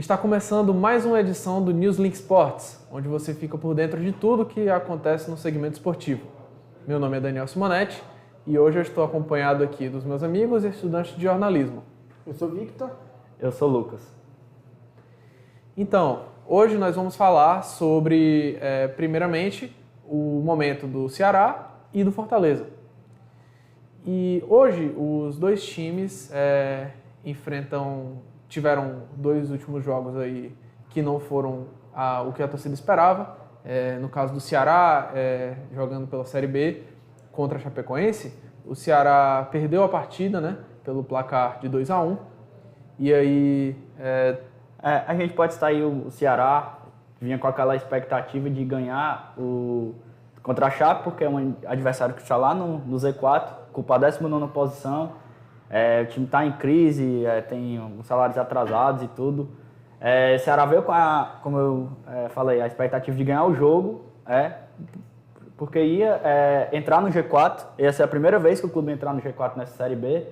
Está começando mais uma edição do Newslink Sports, onde você fica por dentro de tudo que acontece no segmento esportivo. Meu nome é Daniel Simonetti e hoje eu estou acompanhado aqui dos meus amigos e estudantes de jornalismo. Eu sou Victor. Eu sou Lucas. Então, hoje nós vamos falar sobre, primeiramente, o momento do Ceará e do Fortaleza. E hoje os dois times tiveram dois últimos jogos aí que não foram o que a torcida esperava. No caso do Ceará, jogando pela Série B contra a Chapecoense, o Ceará perdeu a partida, né, pelo placar de 2-1. E aí... A gente pode estar aí, o Ceará vinha com aquela expectativa de ganhar contra a Chape, porque é um adversário que está lá no Z4, com a 19ª posição. O time está em crise, tem os salários atrasados e tudo. O Ceará veio como eu falei, a expectativa de ganhar o jogo, porque ia entrar no G4. Essa é a primeira vez que o clube entrar no G4 nessa Série B.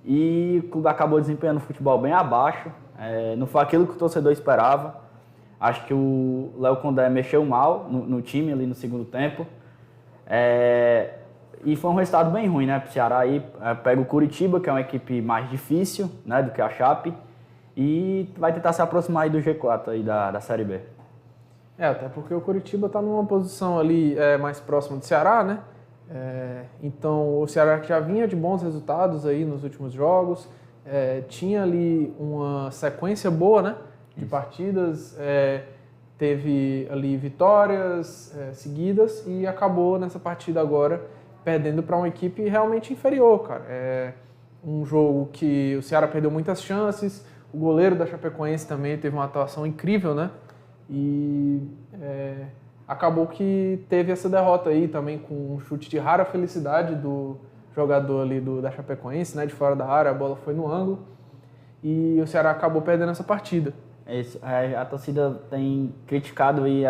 E o clube acabou desempenhando futebol bem abaixo. Não foi aquilo que o torcedor esperava. Acho que o Léo Condé mexeu mal no time ali no segundo tempo. E foi um resultado bem ruim, né? Para o Ceará aí pega o Curitiba, que é uma equipe mais difícil, né, do que a Chape, e vai tentar se aproximar aí do G4 aí da Série B. Até porque o Curitiba está numa posição ali mais próxima do Ceará, né? Então o Ceará já vinha de bons resultados aí nos últimos jogos, tinha ali uma sequência boa, né, de partidas, teve ali vitórias seguidas e acabou nessa partida agora perdendo para uma equipe realmente inferior, cara. Um jogo que o Ceará perdeu muitas chances, o goleiro da Chapecoense também teve uma atuação incrível, né? E acabou que teve essa derrota aí também com um chute de rara felicidade do jogador ali da Chapecoense, né? De fora da área, a bola foi no ângulo e o Ceará acabou perdendo essa partida. A torcida tem criticado aí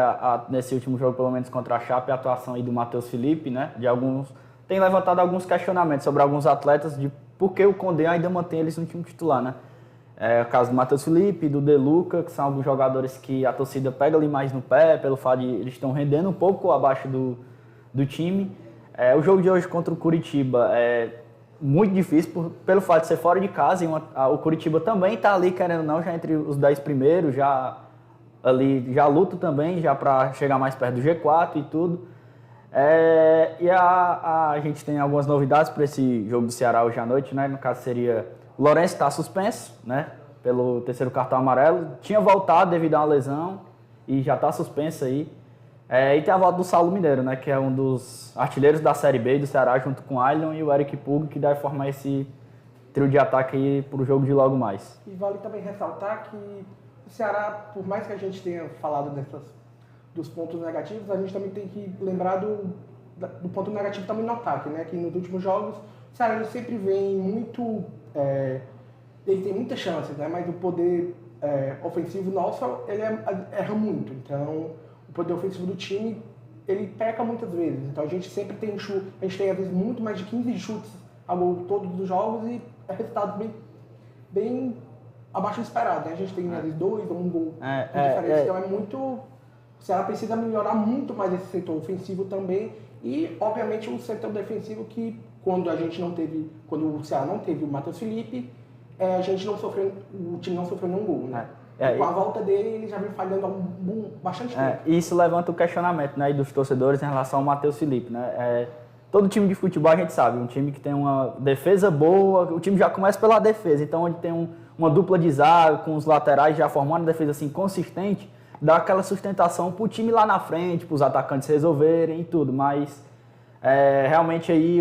nesse último jogo, pelo menos contra a Chape, a atuação aí do Matheus Felipe, né? Tem levantado alguns questionamentos sobre alguns atletas de por que o Condé ainda mantém eles no time titular, né? O caso do Matheus Felipe, do De Luca, que são alguns jogadores que a torcida pega ali mais no pé, pelo fato de eles estão rendendo um pouco abaixo do time. O jogo de hoje contra o Curitiba é muito difícil pelo fato de ser fora de casa, e o Curitiba também está ali, querendo ou não, já entre os 10 primeiros, já luta também, já para chegar mais perto do G4 e tudo. E a gente tem algumas novidades para esse jogo do Ceará hoje à noite, né? No caso seria o Lourenço está suspenso, né, pelo terceiro cartão amarelo, tinha voltado devido a uma lesão e já está suspenso aí. E tem a volta do Saulo Mineiro, né, que é um dos artilheiros da Série B do Ceará, junto com o Ailton e o Eric Pug, que deve formar esse trio de ataque aí para o jogo de logo mais. E vale também ressaltar que o Ceará, por mais que a gente tenha falado dos pontos negativos, a gente também tem que lembrar do ponto negativo também no ataque, né, que nos últimos jogos o Ceará ele sempre vem muito... ele tem muitas chances, né, mas o poder ofensivo nosso, ele erra muito. Então, o poder ofensivo do time, ele peca muitas vezes. Então, a gente sempre tem chute, a gente tem às vezes muito mais de 15 chutes a gol todos os jogos e resultados bem abaixo do esperado, né? A gente tem às vezes 2 ou 1 gol de diferença. Então, o Ceará precisa melhorar muito mais esse setor ofensivo também e, obviamente, o setor defensivo que quando o Ceará não teve o Matheus Felipe, o time não sofreu nenhum gol, né? Com a volta dele, ele já vem falhando há bastante tempo. E isso levanta o questionamento, né, dos torcedores em relação ao Matheus Felipe, né? Todo time de futebol a gente sabe, um time que tem uma defesa boa, o time já começa pela defesa, então onde tem uma dupla de zaga com os laterais já formando uma defesa assim consistente, dá aquela sustentação pro time lá na frente, pros atacantes resolverem e tudo, mas realmente aí,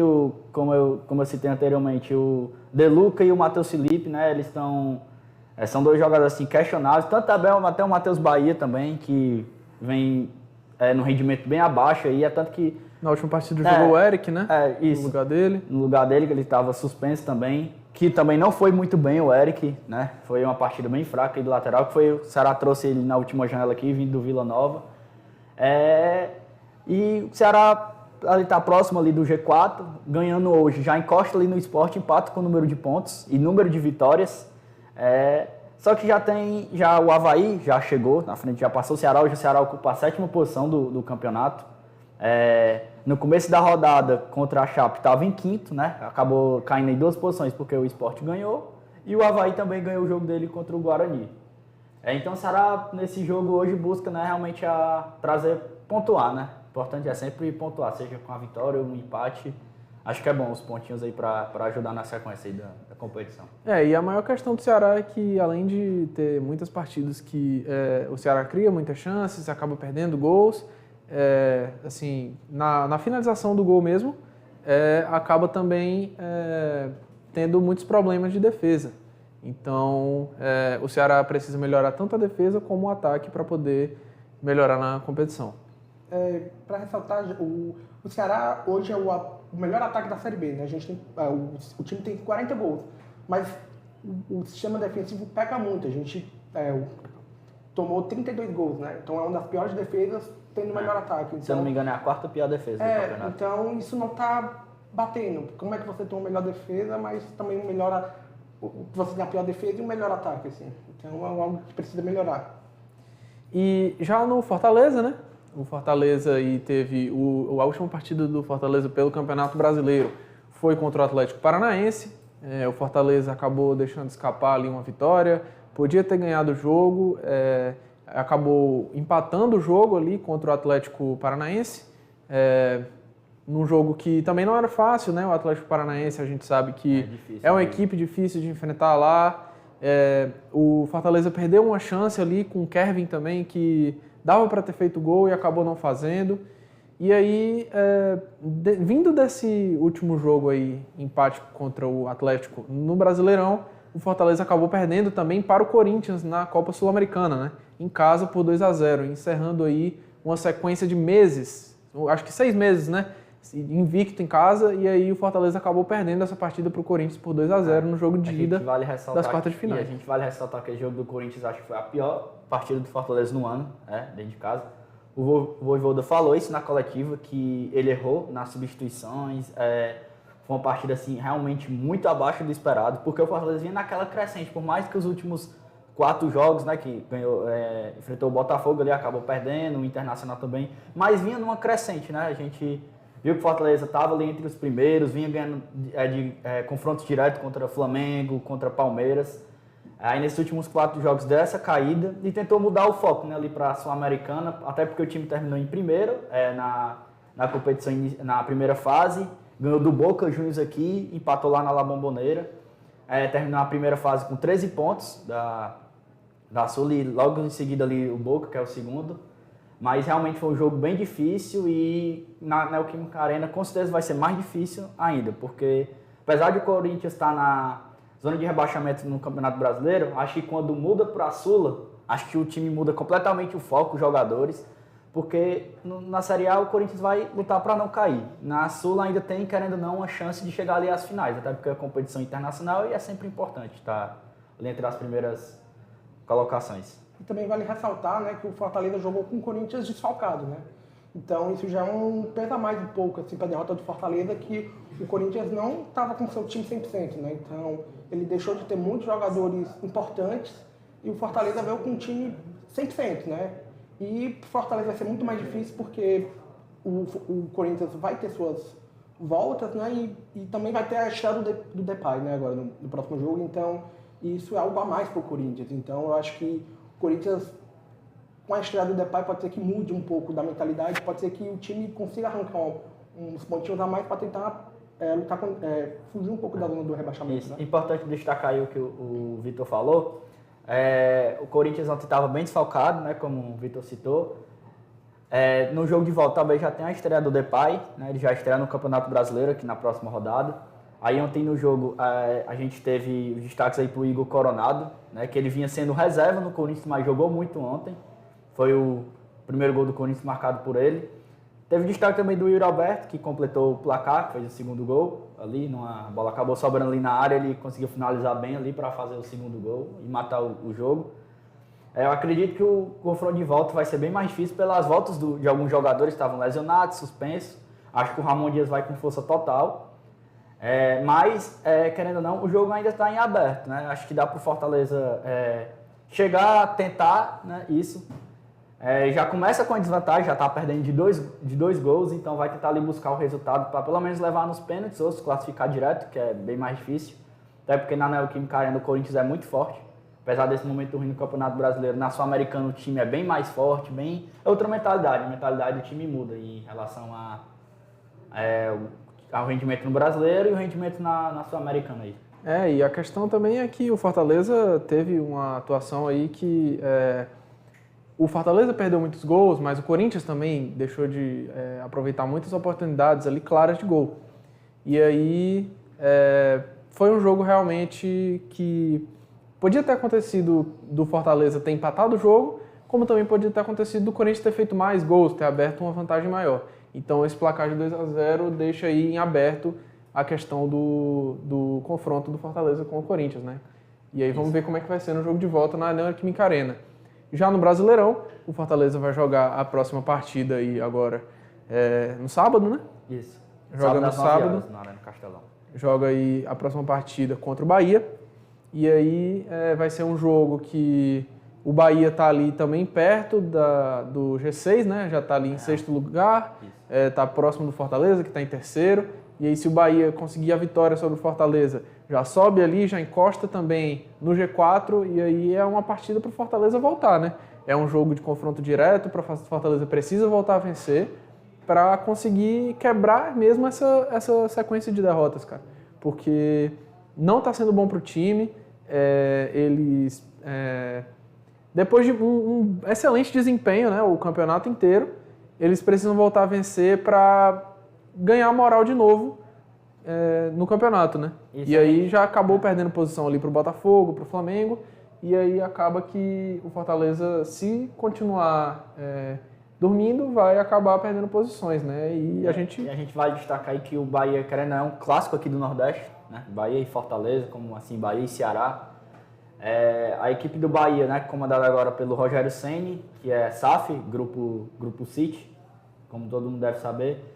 como eu citei anteriormente, o De Luca e o Matheus Felipe, né, eles são dois jogadores assim, questionáveis, tanto até o Matheus Bahia também, que vem no rendimento bem abaixo, aí, tanto que... Na última partida jogou o Eric, né, isso, no lugar dele. No lugar dele, que ele estava suspenso também, que também não foi muito bem o Eric, né, foi uma partida bem fraca aí de lateral, que o Ceará trouxe ele na última janela aqui, vindo do Vila Nova. E o Ceará... ele está próximo ali do G4, ganhando hoje, já encosta ali no Sport, empata com o número de pontos e número de vitórias. Só que já o Avaí já chegou na frente, já passou o Ceará, hoje o Ceará ocupa a 7ª posição do campeonato. No começo da rodada contra a Chape estava em 5º, né? Acabou caindo em 2 posições porque o Sport ganhou e o Avaí também ganhou o jogo dele contra o Guarani. Então o Ceará nesse jogo hoje busca, né, realmente pontuar, né? O importante é sempre pontuar, seja com a vitória ou um empate. Acho que é bom os pontinhos aí para ajudar na sequência aí da competição. E a maior questão do Ceará é que, além de ter muitas partidas que o Ceará cria muitas chances, acaba perdendo gols, assim, na finalização do gol mesmo, acaba também tendo muitos problemas de defesa. Então, o Ceará precisa melhorar tanto a defesa como o ataque para poder melhorar na competição. Para ressaltar, o Ceará hoje é o melhor ataque da Série B, né? A gente tem, o time tem 40 gols, mas o sistema defensivo peca muito. A gente tomou 32 gols, né? Então é uma das piores defesas, tendo o melhor ataque. Então, se eu não me engano, é a 4ª pior defesa do campeonato. Então isso não está batendo. Como é que você tem uma melhor defesa, mas também você tem a pior defesa e um melhor ataque, assim. Então é algo que precisa melhorar. E já no Fortaleza, né? O Fortaleza aí teve a última partida do Fortaleza pelo Campeonato Brasileiro foi contra o Atlético Paranaense. O Fortaleza acabou deixando escapar ali uma vitória, podia ter ganhado o jogo, acabou empatando o jogo ali contra o Atlético Paranaense, num jogo que também não era fácil, né? O Atlético Paranaense, a gente sabe que é uma equipe difícil de enfrentar lá. O Fortaleza perdeu uma chance ali com o Kervin também, que dava para ter feito gol e acabou não fazendo. E aí, vindo desse último jogo aí, empate contra o Atlético no Brasileirão, o Fortaleza acabou perdendo também para o Corinthians na Copa Sul-Americana, né? Em casa por 2-0, encerrando aí uma sequência de meses, acho que 6 meses, né? Invicto em casa, e aí o Fortaleza acabou perdendo essa partida para o Corinthians por 2-0 no jogo de ida das quartas de final. E a gente vale ressaltar que o jogo do Corinthians acho que foi a pior partida do Fortaleza no ano, dentro de casa. O Vojvoda falou isso na coletiva, que ele errou nas substituições, foi uma partida assim, realmente muito abaixo do esperado, porque o Fortaleza vinha naquela crescente, por mais que os últimos 4 jogos, né, que ganhou, enfrentou o Botafogo ali, acabou perdendo, o Internacional também, mas vinha numa crescente, né, a gente viu que o Fortaleza estava ali entre os primeiros, vinha ganhando confrontos diretos contra Flamengo, contra Palmeiras. Aí nesses últimos 4 jogos deu essa caída e tentou mudar o foco, né, ali para a Sul-Americana, até porque o time terminou em primeiro na competição, na primeira fase, ganhou do Boca Juniors aqui, empatou lá na La Bombonera, terminou a primeira fase com 13 pontos da Sul e logo em seguida ali o Boca, que é o segundo. Mas realmente foi um jogo bem difícil e na Neoquímica Arena com certeza vai ser mais difícil ainda, porque apesar de o Corinthians estar na zona de rebaixamento no Campeonato Brasileiro, acho que quando muda para a Sula, acho que o time muda completamente o foco, os jogadores, porque na Série A o Corinthians vai lutar para não cair. Na Sula ainda tem, querendo ou não, uma chance de chegar ali às finais, até porque é competição internacional e é sempre importante estar ali entre as primeiras colocações. E também vale ressaltar, né, que o Fortaleza jogou com o Corinthians desfalcado, né? Então isso já pesa mais um pouco assim, para a derrota do Fortaleza, que o Corinthians não estava com seu time 100%, né? Então ele deixou de ter muitos jogadores importantes e o Fortaleza veio com um time 100%, né? E o Fortaleza vai ser muito mais difícil porque o Corinthians vai ter suas voltas, né? E também vai ter a estreia do Depay, né? Agora no próximo jogo, então isso é algo a mais para o Corinthians. Então eu acho que o Corinthians, com a estreia do Depay, pode ser que mude um pouco da mentalidade, pode ser que o time consiga arrancar uns pontinhos a mais para tentar lutar fugir um pouco da zona do rebaixamento. Isso. Né? Importante destacar aí o que o Vitor falou. O Corinthians ontem estava bem desfalcado, né, como o Vitor citou. No jogo de volta talvez já tenha a estreia do Depay, né, ele já estreia no Campeonato Brasileiro aqui na próxima rodada. Aí ontem no jogo a gente teve os destaques aí para o Igor Coronado, né, que ele vinha sendo reserva no Corinthians, mas jogou muito ontem. Foi o primeiro gol do Corinthians marcado por ele. Teve destaque também do Yuri Alberto, que completou o placar, fez o segundo gol ali, a bola acabou sobrando ali na área, ele conseguiu finalizar bem ali para fazer o segundo gol e matar o jogo. Eu acredito que o confronto de volta vai ser bem mais difícil pelas voltas de alguns jogadores que estavam lesionados, suspensos. Acho que o Ramon Dias vai com força total. Mas, querendo ou não, o jogo ainda está em aberto, né? Acho que dá para o Fortaleza chegar a tentar, né, isso. Já começa com a desvantagem, já está perdendo de dois gols, então vai tentar ali buscar o resultado para pelo menos levar nos pênaltis ou se classificar direto, que é bem mais difícil. Até porque na Neoquímica Arena o Corinthians é muito forte. Apesar desse momento ruim no Campeonato Brasileiro, na Sul-Americana o time é bem mais forte, é outra mentalidade. A mentalidade do time muda em relação ao rendimento no Brasileiro e o rendimento na Sul-Americana aí. E a questão também é que o Fortaleza teve uma atuação aí que o Fortaleza perdeu muitos gols, mas o Corinthians também deixou de aproveitar muitas oportunidades ali claras de gol. E aí foi um jogo realmente que podia ter acontecido do Fortaleza ter empatado o jogo, como também podia ter acontecido do Corinthians ter feito mais gols, ter aberto uma vantagem maior. Então esse placar de 2-0 deixa aí em aberto a questão do confronto do Fortaleza com o Corinthians, né? E aí vamos ver como é que vai ser no jogo de volta na Neoquímica Arena. Já no Brasileirão, o Fortaleza vai jogar a próxima partida aí agora no sábado, né? Isso. Joga no sábado. Na Arena Castelão. Joga aí a próxima partida contra o Bahia. E aí vai ser um jogo que o Bahia está ali também perto do G6, né? Já está ali em sexto lugar, está próximo do Fortaleza, que está em terceiro. E aí se o Bahia conseguir a vitória sobre o Fortaleza, já sobe ali, já encosta também no G4, e aí é uma partida para o Fortaleza voltar, né? É um jogo de confronto direto, para o Fortaleza precisa voltar a vencer para conseguir quebrar mesmo essa sequência de derrotas, cara. Porque não está sendo bom para o time, eles... depois de um excelente desempenho, né, o campeonato inteiro, eles precisam voltar a vencer para ganhar moral de novo no campeonato, né? Isso. E aí já acabou perdendo posição ali para o Botafogo, para o Flamengo, e aí acaba que o Fortaleza, se continuar dormindo, vai acabar perdendo posições, né? E a gente vai destacar aí que o Bahia, querendo, é um clássico aqui do Nordeste, né? Bahia e Fortaleza, como assim, Bahia e Ceará. A equipe do Bahia, né, comandada agora pelo Rogério Ceni, que é SAF, Grupo City, como todo mundo deve saber,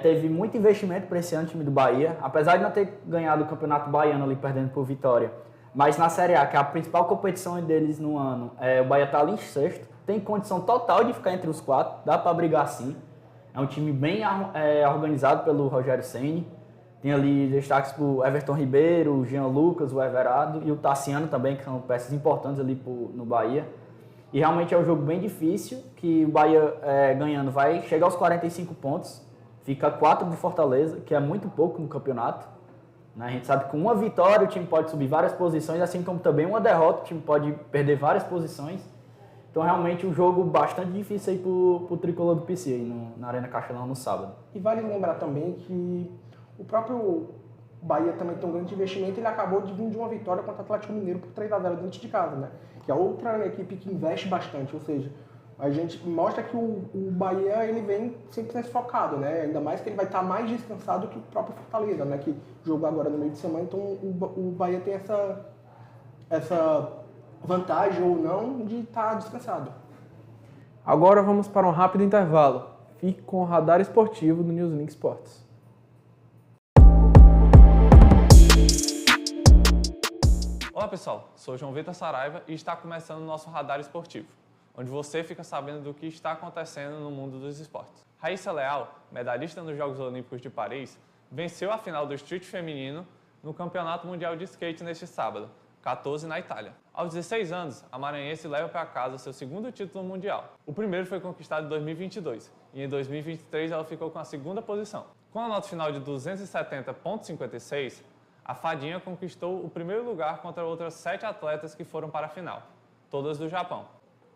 teve muito investimento para esse ano time do Bahia, apesar de não ter ganhado o Campeonato Baiano ali perdendo por Vitória, mas na Série A, que é a principal competição deles no ano, o Bahia está ali em sexto, tem condição total de ficar entre os 4, dá para brigar sim, é um time bem organizado pelo Rogério Ceni. Tem ali destaques para o Everton Ribeiro, o Jean Lucas, o Everardo e o Tassiano também, que são peças importantes ali no Bahia. E realmente é um jogo bem difícil, que o Bahia ganhando vai chegar aos 45 pontos, fica 4 do Fortaleza, que é muito pouco no campeonato. A gente sabe que com uma vitória o time pode subir várias posições, assim como também uma derrota o time pode perder várias posições. Então realmente um jogo bastante difícil aí para o tricolor do PC aí na Arena Castelão no sábado. E vale lembrar também que o próprio Bahia também tem um grande investimento, ele acabou de vir de uma vitória contra o Atlético Mineiro por 3-0 dentro de casa, né? Que é outra equipe que investe bastante, ou seja, a gente mostra que o Bahia ele vem sempre focado, né? Ainda mais que ele vai estar mais descansado que o próprio Fortaleza, né? Que jogou agora no meio de semana, então o Bahia tem essa vantagem ou não de estar descansado. Agora vamos para um rápido intervalo. Fique com o Radar Esportivo do Newslink Sports. Olá pessoal, sou João Vitor Saraiva e está começando o nosso Radar Esportivo, onde você fica sabendo do que está acontecendo no mundo dos esportes. Raíssa Leal, medalhista nos Jogos Olímpicos de Paris, venceu a final do street feminino no Campeonato Mundial de Skate neste sábado, 14 na Itália. Aos 16 anos, a maranhense leva para casa seu segundo título mundial. O primeiro foi conquistado em 2022 e em 2023 ela ficou com a segunda posição. Com a nota final de 270,56, a fadinha conquistou o primeiro lugar contra outras 7 atletas que foram para a final, todas do Japão.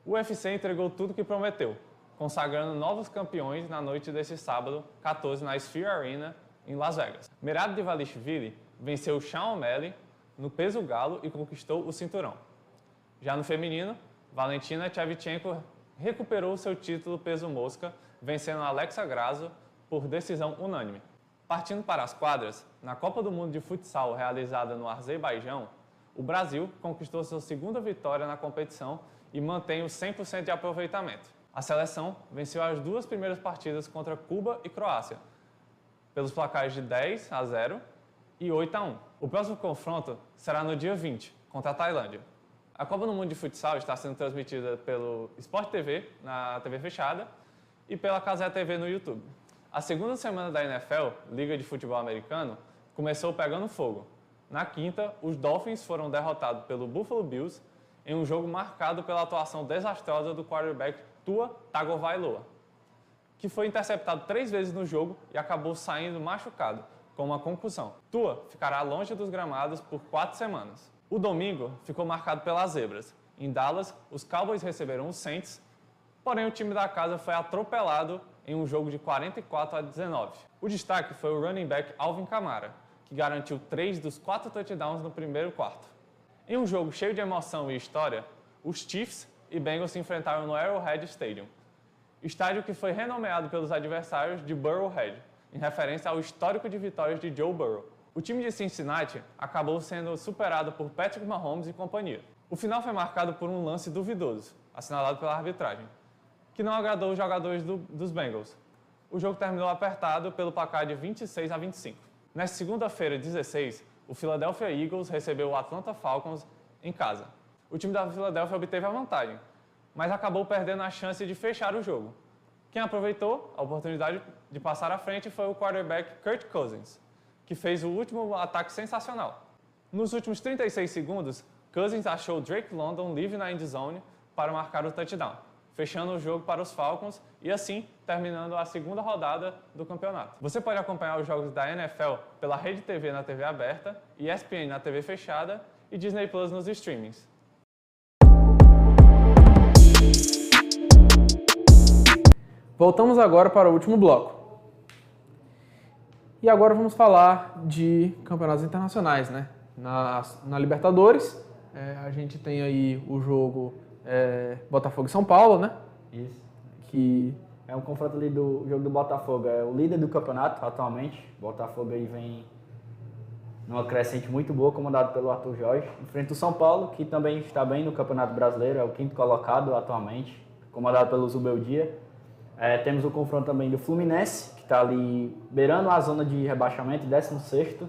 O UFC entregou tudo que prometeu, consagrando novos campeões na noite deste sábado, 14, na Sphere Arena, em Las Vegas. Merab Dvalishvili venceu Sean O'Malley no peso galo e conquistou o cinturão. Já no feminino, Valentina Shevchenko recuperou seu título peso mosca, vencendo Alexa Grasso por decisão unânime. Partindo para as quadras, na Copa do Mundo de Futsal realizada no Azerbaijão, o Brasil conquistou sua segunda vitória na competição e mantém o 100% de aproveitamento. A seleção venceu as 2 primeiras partidas contra Cuba e Croácia, pelos placares de 10-0 e 8-1. O próximo confronto será no dia 20, contra a Tailândia. A Copa do Mundo de Futsal está sendo transmitida pelo Sport TV, na TV fechada, e pela Cazé TV no YouTube. A segunda semana da NFL, Liga de Futebol Americano, começou pegando fogo. Na quinta, os Dolphins foram derrotados pelo Buffalo Bills em um jogo marcado pela atuação desastrosa do quarterback Tua Tagovailoa, que foi interceptado 3 vezes no jogo e acabou saindo machucado, com uma concussão. Tua ficará longe dos gramados por 4 semanas. O domingo ficou marcado pelas zebras. Em Dallas, os Cowboys receberam os Saints, porém o time da casa foi atropelado em um jogo de 44-19. O destaque foi o running back Alvin Kamara, que garantiu 3 dos 4 touchdowns no primeiro quarto. Em um jogo cheio de emoção e história, os Chiefs e Bengals se enfrentaram no Arrowhead Stadium, estádio que foi renomeado pelos adversários de Burrowhead, em referência ao histórico de vitórias de Joe Burrow. O time de Cincinnati acabou sendo superado por Patrick Mahomes e companhia. O final foi marcado por um lance duvidoso, assinalado pela arbitragem, que não agradou os jogadores dos Bengals. O jogo terminou apertado pelo placar de 26-25. Nesta segunda-feira, 16, o Philadelphia Eagles recebeu o Atlanta Falcons em casa. O time da Philadelphia obteve a vantagem, mas acabou perdendo a chance de fechar o jogo. Quem aproveitou a oportunidade de passar à frente foi o quarterback Kirk Cousins, que fez o último ataque sensacional. Nos últimos 36 segundos, Cousins achou Drake London livre na endzone para marcar o touchdown, fechando o jogo para os Falcons e assim terminando a segunda rodada do campeonato. Você pode acompanhar os jogos da NFL pela Rede TV na TV aberta, ESPN na TV fechada e Disney Plus nos streamings. Voltamos agora para o último bloco. E agora vamos falar de campeonatos internacionais, né? Na Libertadores, a gente tem aí o jogo Botafogo e São Paulo, né? Isso. Que É um confronto ali do jogo do Botafogo. É o líder do campeonato atualmente. O Botafogo aí vem numa crescente muito boa, comandado pelo Arthur Jorge. Enfrenta o São Paulo, que também está bem no Campeonato Brasileiro, é o 5º colocado atualmente, comandado pelo Zubeldia. Temos o confronto também do Fluminense, que está ali beirando a zona de rebaixamento, 16º.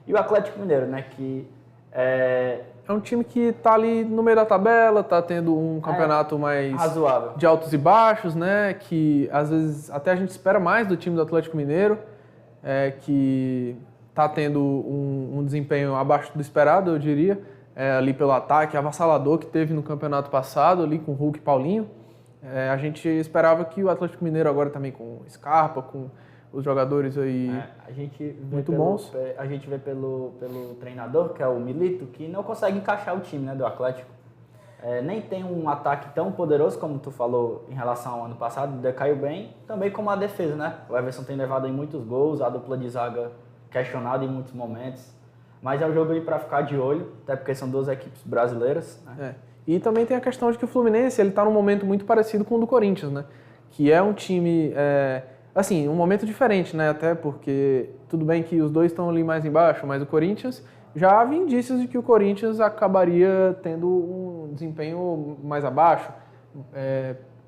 E o Atlético Mineiro, né, que é um time que está ali no meio da tabela, está tendo um campeonato mais razoável, de altos e baixos, né? Que às vezes até a gente espera mais do time do Atlético Mineiro, que está tendo um desempenho abaixo do esperado, eu diria, ali pelo ataque avassalador que teve no campeonato passado, ali com Hulk e Paulinho. A gente esperava que o Atlético Mineiro agora também com Scarpa, com os jogadores aí a gente vê muito bons. A gente vê pelo treinador, que é o Milito, que não consegue encaixar o time, né, do Atlético. Nem tem um ataque tão poderoso, como tu falou em relação ao ano passado, decaiu bem, também como a defesa, né? O Everson tem levado aí muitos gols, a dupla de zaga questionada em muitos momentos, mas é um jogo aí para ficar de olho, até porque são 2 equipes brasileiras, né? E também tem a questão de que o Fluminense ele está num momento muito parecido com o do Corinthians, né? Que é um time, assim, um momento diferente, né? Até porque tudo bem que os dois estão ali mais embaixo, mas o Corinthians já havia indícios de que o Corinthians acabaria tendo um desempenho mais abaixo,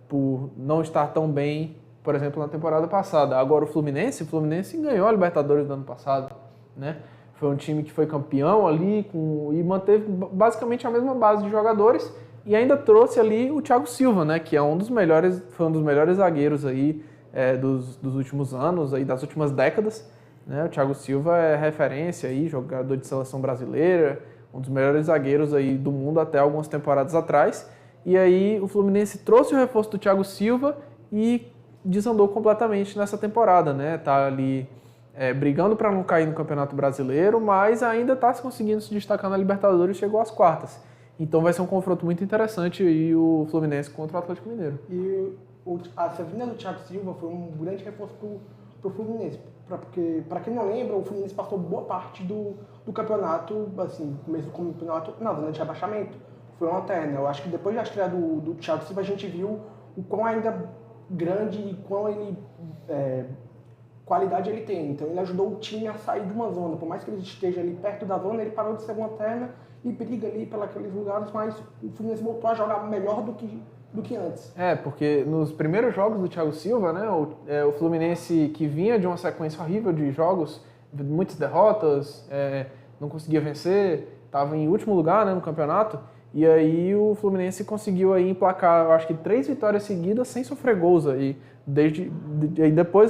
por não estar tão bem, por exemplo, na temporada passada. Agora o Fluminense ganhou a Libertadores do ano passado, né? Foi um time que foi campeão ali e manteve basicamente a mesma base de jogadores e ainda trouxe ali o Thiago Silva, né? Que é foi um dos melhores zagueiros aí dos últimos anos, aí das últimas décadas, né? O Thiago Silva é referência aí, jogador de seleção brasileira, um dos melhores zagueiros aí do mundo até algumas temporadas atrás. E aí o Fluminense trouxe o reforço do Thiago Silva e desandou completamente nessa temporada, né? Tá ali brigando para não cair no Campeonato Brasileiro, mas ainda está conseguindo se destacar na Libertadores e chegou às quartas. Então vai ser um confronto muito interessante aí o Fluminense contra o Atlético Mineiro. E a vinda do Thiago Silva foi um grande reforço para o Fluminense, porque, para quem não lembra, o Fluminense passou boa parte do campeonato, assim, começo do campeonato, na zona de rebaixamento. Foi uma lanterna. Eu acho que depois da estreia do Thiago Silva, a gente viu o quão ainda grande e quão ele... qualidade ele tem, então ele ajudou o time a sair de uma zona, por mais que ele esteja ali perto da zona, ele parou de ser uma lanterna e briga ali pelos lugares, mas o Fluminense voltou a jogar melhor do que antes. Porque nos primeiros jogos do Thiago Silva, né, o Fluminense que vinha de uma sequência horrível de jogos, muitas derrotas, não conseguia vencer, estava em último lugar, né, no campeonato. E aí o Fluminense conseguiu aí emplacar, eu acho que 3 vitórias seguidas sem sofrer gols aí,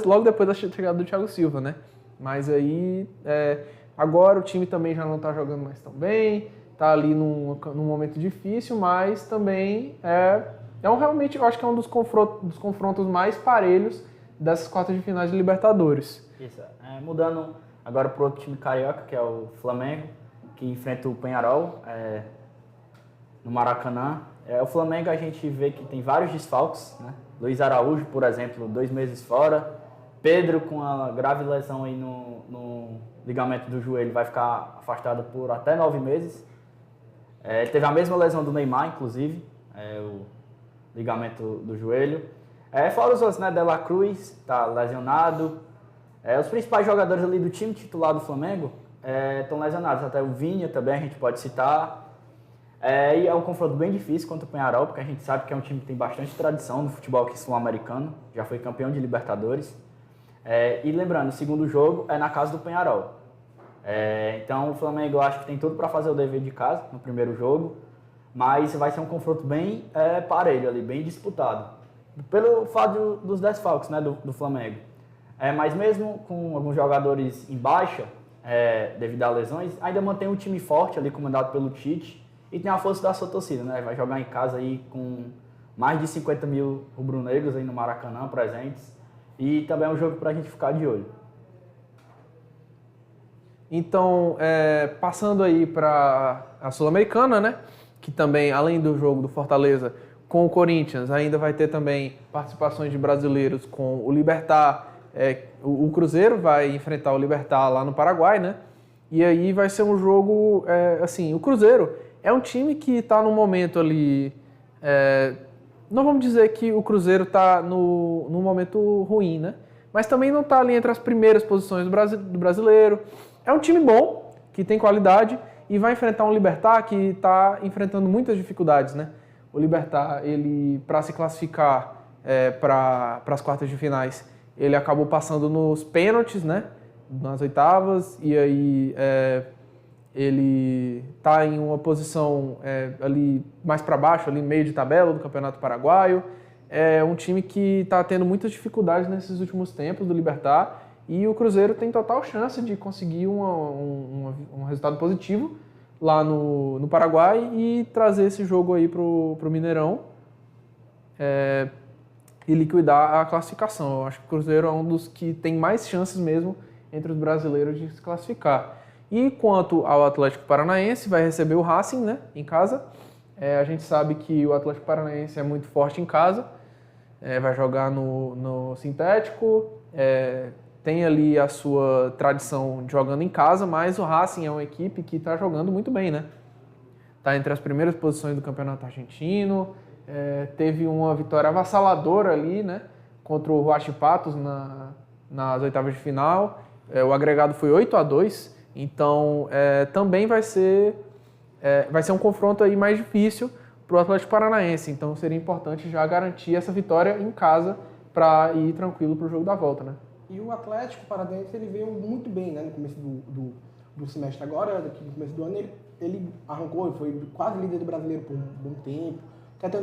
logo depois da chegada do Thiago Silva, né? Mas aí agora o time também já não está jogando mais tão bem, está ali num momento difícil, mas também realmente, eu acho que é um dos confrontos mais parelhos dessas quartas de finais de Libertadores. Isso. Mudando agora para o outro time carioca, que é o Flamengo, que enfrenta o Peñarol no Maracanã. O Flamengo, a gente vê que tem vários desfalques, né? Luiz Araújo, por exemplo, 2 meses fora. Pedro, com a grave lesão aí no ligamento do joelho, vai ficar afastado por até 9 meses. Teve a mesma lesão do Neymar, inclusive, o ligamento do joelho. Fora os outros, né? De La Cruz está lesionado. Os principais jogadores ali do time titular do Flamengo estão lesionados. Até o Vinha também a gente pode citar. E é um confronto bem difícil contra o Peñarol, porque a gente sabe que é um time que tem bastante tradição no futebol aqui sul-americano. Já foi campeão de Libertadores. E lembrando, o segundo jogo é na casa do Peñarol. Então o Flamengo, eu acho que tem tudo para fazer o dever de casa no primeiro jogo. Mas vai ser um confronto bem parelho ali, bem disputado. Pelo fato dos desfalques, né, do Flamengo. Mas mesmo com alguns jogadores em baixa, devido a lesões, ainda mantém um time forte ali, comandado pelo Tite. E tem a força da sua torcida, né? Vai jogar em casa aí com mais de 50 mil rubro-negros aí no Maracanã presentes. E também é um jogo para a gente ficar de olho. Então, passando aí para a Sul-Americana, né? Que também, além do jogo do Fortaleza com o Corinthians, ainda vai ter também participações de brasileiros com o Libertad. O Cruzeiro vai enfrentar o Libertad lá no Paraguai, né? E aí vai ser um jogo, assim, o Cruzeiro é um time que está num momento ali... não vamos dizer que o Cruzeiro está num momento ruim, né? Mas também não está ali entre as primeiras posições do brasileiro. É um time bom, que tem qualidade, e vai enfrentar um Libertad que está enfrentando muitas dificuldades, né? O Libertad, ele, para se classificar para as quartas de finais, ele acabou passando nos pênaltis, né? Nas oitavas, e aí... ele está em uma posição ali mais para baixo, ali meio de tabela do Campeonato Paraguaio. É um time que está tendo muitas dificuldades nesses últimos tempos do Libertad, e o Cruzeiro tem total chance de conseguir um resultado positivo lá no Paraguai e trazer esse jogo aí para o Mineirão e liquidar a classificação. Eu acho que o Cruzeiro é um dos que tem mais chances mesmo entre os brasileiros de se classificar. E quanto ao Atlético Paranaense, vai receber o Racing, né, em casa. A gente sabe que o Atlético Paranaense é muito forte em casa, vai jogar no sintético, tem ali a sua tradição jogando em casa, mas o Racing é uma equipe que está jogando muito bem, né? Está entre as primeiras posições do Campeonato Argentino, teve uma vitória avassaladora ali, né, contra o Huachipatos nas oitavas de final. O agregado foi 8-2. Então, também vai ser um confronto aí mais difícil para o Atlético Paranaense. Então, seria importante já garantir essa vitória em casa para ir tranquilo para o jogo da volta, né? E o Atlético Paranaense, ele veio muito bem, né, no começo do semestre agora, aqui no começo do ano, ele arrancou, foi quase líder do brasileiro por um bom tempo, até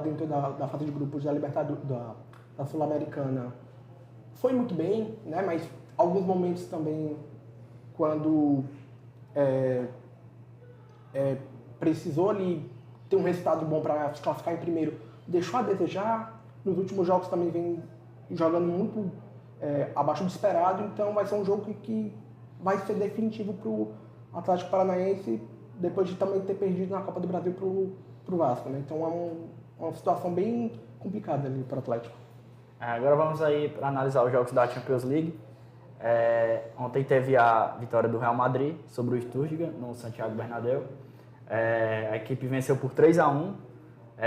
dentro da fase de grupos da Libertadores, da Sul-Americana. Foi muito bem, né, mas alguns momentos também, quando precisou ali ter um resultado bom para se classificar em primeiro, deixou a desejar. Nos últimos jogos também vem jogando muito abaixo do esperado, então vai ser um jogo que vai ser definitivo para o Atlético Paranaense, depois de também ter perdido na Copa do Brasil para o Vasco, né? Então é uma situação bem complicada ali para o Atlético. Agora vamos aí para analisar os jogos da Champions League. Ontem teve a vitória do Real Madrid sobre o Stuttgart no Santiago Bernabéu. A equipe venceu por 3-1.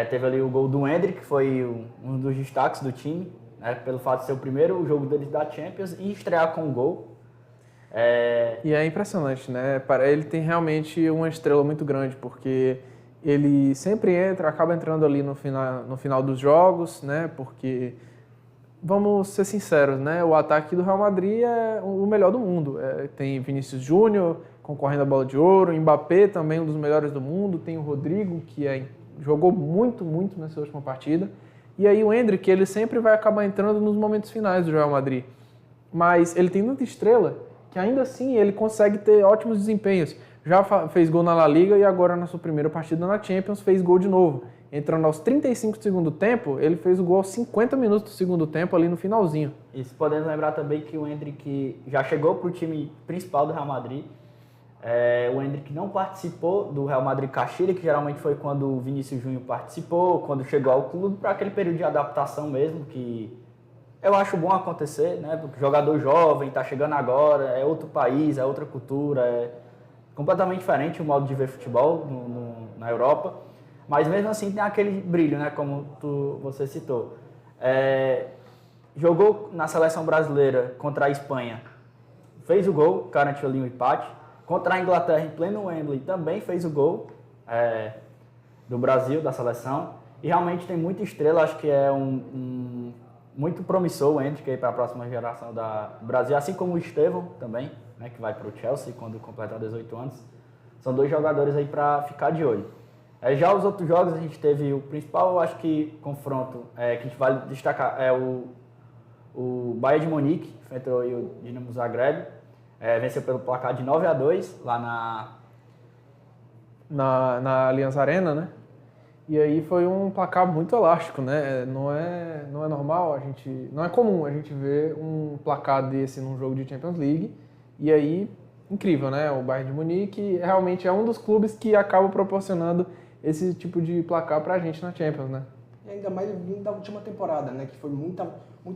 Teve ali o gol do Endrick, que foi um dos destaques do time, né, pelo fato de ser o primeiro jogo deles da Champions e estrear com um gol. E é impressionante, né? Ele tem realmente uma estrela muito grande, porque ele sempre acaba entrando ali no final dos jogos, né? Porque vamos ser sinceros, né? O ataque do Real Madrid é o melhor do mundo. Tem Vinícius Júnior concorrendo à Bola de Ouro, Mbappé também um dos melhores do mundo, tem o Rodrigo, que jogou muito, muito nessa última partida. E aí o Endrick, ele sempre vai acabar entrando nos momentos finais do Real Madrid. Mas ele tem tanta estrela que ainda assim ele consegue ter ótimos desempenhos. Já fez gol na La Liga e agora na sua primeira partida na Champions fez gol de novo. Entrando aos 35 do segundo tempo, ele fez o gol aos 50 minutos do segundo tempo, ali no finalzinho. Isso, podemos lembrar também que o Endrick já chegou para o time principal do Real Madrid. O Endrick não participou do Real Madrid Castilla, que geralmente foi quando o Vinícius Júnior participou, quando chegou ao clube, para aquele período de adaptação mesmo, que eu acho bom acontecer, né? Porque jogador jovem, está chegando agora, é outro país, é outra cultura, é completamente diferente o modo de ver futebol na Europa. Mas mesmo assim tem aquele brilho, né? Como você citou. Jogou na seleção brasileira contra a Espanha, fez o gol, garantiu ali um empate. Contra a Inglaterra em pleno Wembley também fez o gol do Brasil, da seleção. E realmente tem muita estrela, acho que é muito promissor o Endrick para a próxima geração do Brasil. Assim como o Estevão também, né? Que vai para o Chelsea quando completar 18 anos. São dois jogadores aí para ficar de olho. Já os outros jogos, a gente teve o principal, eu acho que confronto que a gente vai destacar é o Bayern de Munique, enfrentou o Dinamo Zagreb, venceu pelo placar de 9-2 lá na Allianz Arena, né? E aí foi um placar muito elástico, né? Não é normal, não é comum a gente ver um placar desse num jogo de Champions League. E aí, incrível, né? O Bayern de Munique realmente é um dos clubes que acaba proporcionando esse tipo de placar pra gente na Champions, né? E ainda mais vindo da última temporada, né? Que foi muito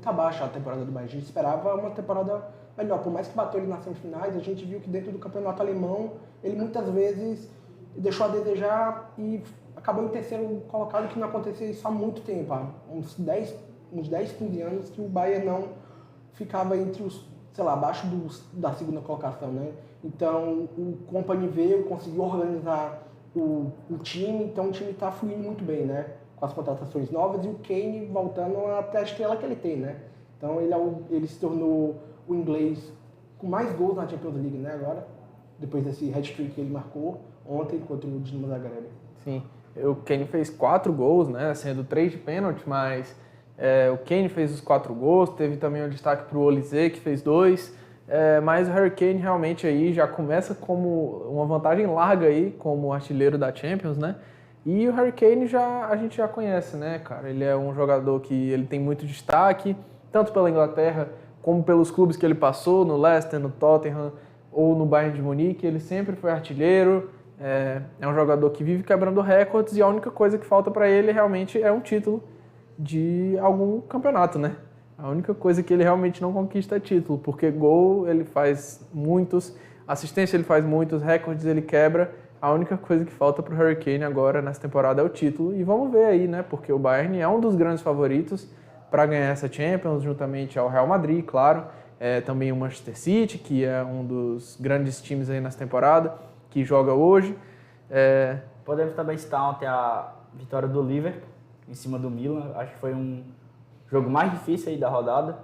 abaixo a temporada do Bayern. A gente esperava uma temporada melhor. Por mais que bateu ele nas semifinais, a gente viu que dentro do campeonato alemão, ele muitas vezes deixou a desejar e acabou em terceiro colocado, que não acontecia isso há muito tempo. Há uns 10, 15 anos que o Bayern não ficava entre os, abaixo da segunda colocação, né? Então, o Kompany veio, conseguiu organizar o time, então o time está fluindo muito bem, né? Com as contratações novas e o Kane voltando até a estrela que ele tem, né? Então ele se tornou o inglês com mais gols na Champions League, né? Agora, depois desse hat-trick que ele marcou ontem contra o Dinamo Zagreb. Sim, o Kane fez 4 gols, né? Sendo 3 de pênalti, mas o Kane fez os 4 gols, teve também um destaque para o Olise, que fez 2. Mas o Harry Kane realmente aí já começa como uma vantagem larga aí como artilheiro da Champions, né? E o Harry Kane a gente já conhece, né, cara? Ele é um jogador que ele tem muito destaque, tanto pela Inglaterra como pelos clubes que ele passou, no Leicester, no Tottenham ou no Bayern de Munique. Ele sempre foi artilheiro, é um jogador que vive quebrando recordes e a única coisa que falta para ele realmente é um título de algum campeonato, né? A única coisa que ele realmente não conquista é título, porque gol ele faz muitos, assistência ele faz muitos, recordes ele quebra. A única coisa que falta para o Harry Kane agora nessa temporada é o título. E vamos ver aí, né? Porque o Bayern é um dos grandes favoritos para ganhar essa Champions, juntamente ao Real Madrid, claro. Também o Manchester City, que é um dos grandes times aí nessa temporada, que joga hoje. Podemos também citar ontem a vitória do Liverpool em cima do Milan. Acho que foi um jogo mais difícil aí da rodada,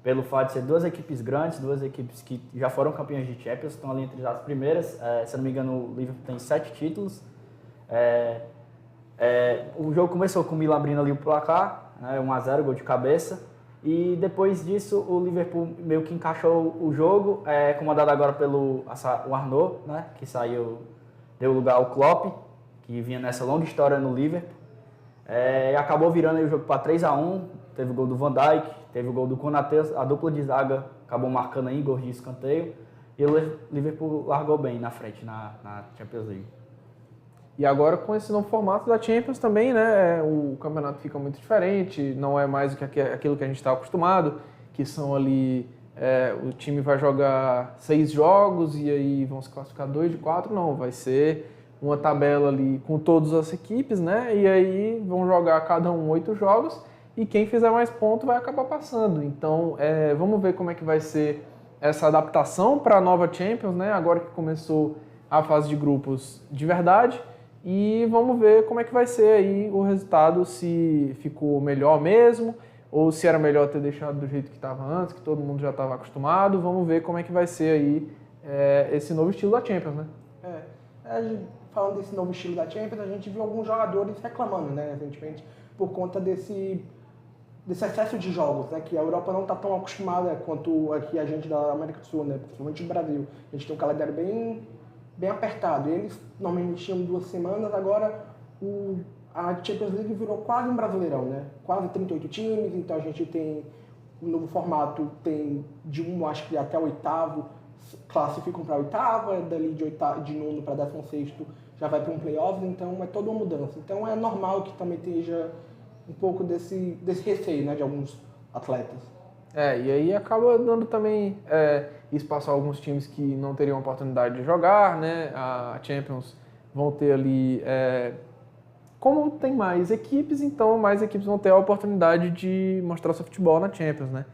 pelo fato de ser duas equipes grandes, duas equipes que já foram campeões de Champions, estão ali entre as primeiras. Se não me engano, o Liverpool tem 7 títulos. O jogo começou com o Milan abrindo ali o placar, né, 1-0, gol de cabeça. E depois disso, o Liverpool meio que encaixou o jogo, comandado agora pelo o Arnaud, né, que saiu, deu lugar ao Klopp, que vinha nessa longa história no Liverpool. E acabou virando aí o jogo para 3-1, teve o gol do Van Dijk, teve o gol do Konaté, a dupla de zaga acabou marcando aí, gol de escanteio, e o Liverpool largou bem na frente na Champions League. E agora com esse novo formato da Champions também, né, o campeonato fica muito diferente, não é mais aquilo que a gente está acostumado, que são ali, o time vai jogar 6 jogos e aí vão se classificar 2 de 4, não, vai ser uma tabela ali com todas as equipes, né, e aí vão jogar cada um 8 jogos e quem fizer mais pontos vai acabar passando. Então, vamos ver como é que vai ser essa adaptação para a nova Champions, né, agora que começou a fase de grupos de verdade. E vamos ver como é que vai ser aí o resultado, se ficou melhor mesmo, ou se era melhor ter deixado do jeito que estava antes, que todo mundo já estava acostumado. Vamos ver como é que vai ser aí esse novo estilo da Champions, né? Falando desse novo estilo da Champions, a gente viu alguns jogadores reclamando, né, recentemente, por conta desse excesso de jogos, né, que a Europa não está tão acostumada quanto aqui a gente da América do Sul, né, principalmente o Brasil. A gente tem um calendário bem apertado. Eles normalmente tinham 2 semanas, agora a Champions League virou quase um brasileirão, né? Quase 38 times, então a gente tem um novo formato, tem acho que até o 8º, classificam para a 8ª, dali de 9º para 16º já vai para um playoff, então é toda uma mudança. Então é normal que também esteja um pouco desse receio, né, de alguns atletas. E aí acaba dando também espaço a alguns times que não teriam oportunidade de jogar, né? A Champions vão ter ali... como tem mais equipes, então mais equipes vão ter a oportunidade de mostrar seu futebol na Champions, né?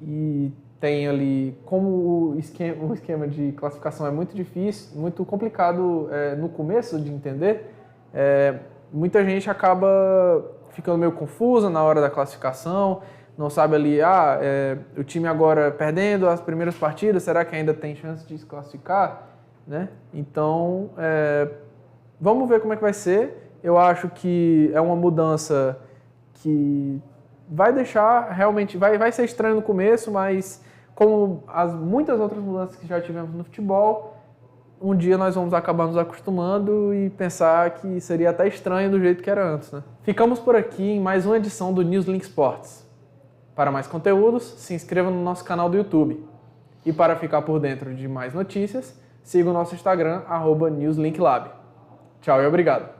E tem ali, como o esquema de classificação é muito difícil, muito complicado no começo de entender, muita gente acaba ficando meio confusa na hora da classificação, não sabe ali, o time agora perdendo as primeiras partidas, será que ainda tem chance de se classificar? Né? Então, vamos ver como é que vai ser. Eu acho que é uma mudança que vai deixar realmente, vai ser estranho no começo, mas como muitas outras mudanças que já tivemos no futebol, um dia nós vamos acabar nos acostumando e pensar que seria até estranho do jeito que era antes, né? Ficamos por aqui em mais uma edição do Newslink Sports. Para mais conteúdos, se inscreva no nosso canal do YouTube. E para ficar por dentro de mais notícias, siga o nosso Instagram, @NewsLinkLab. Tchau e obrigado!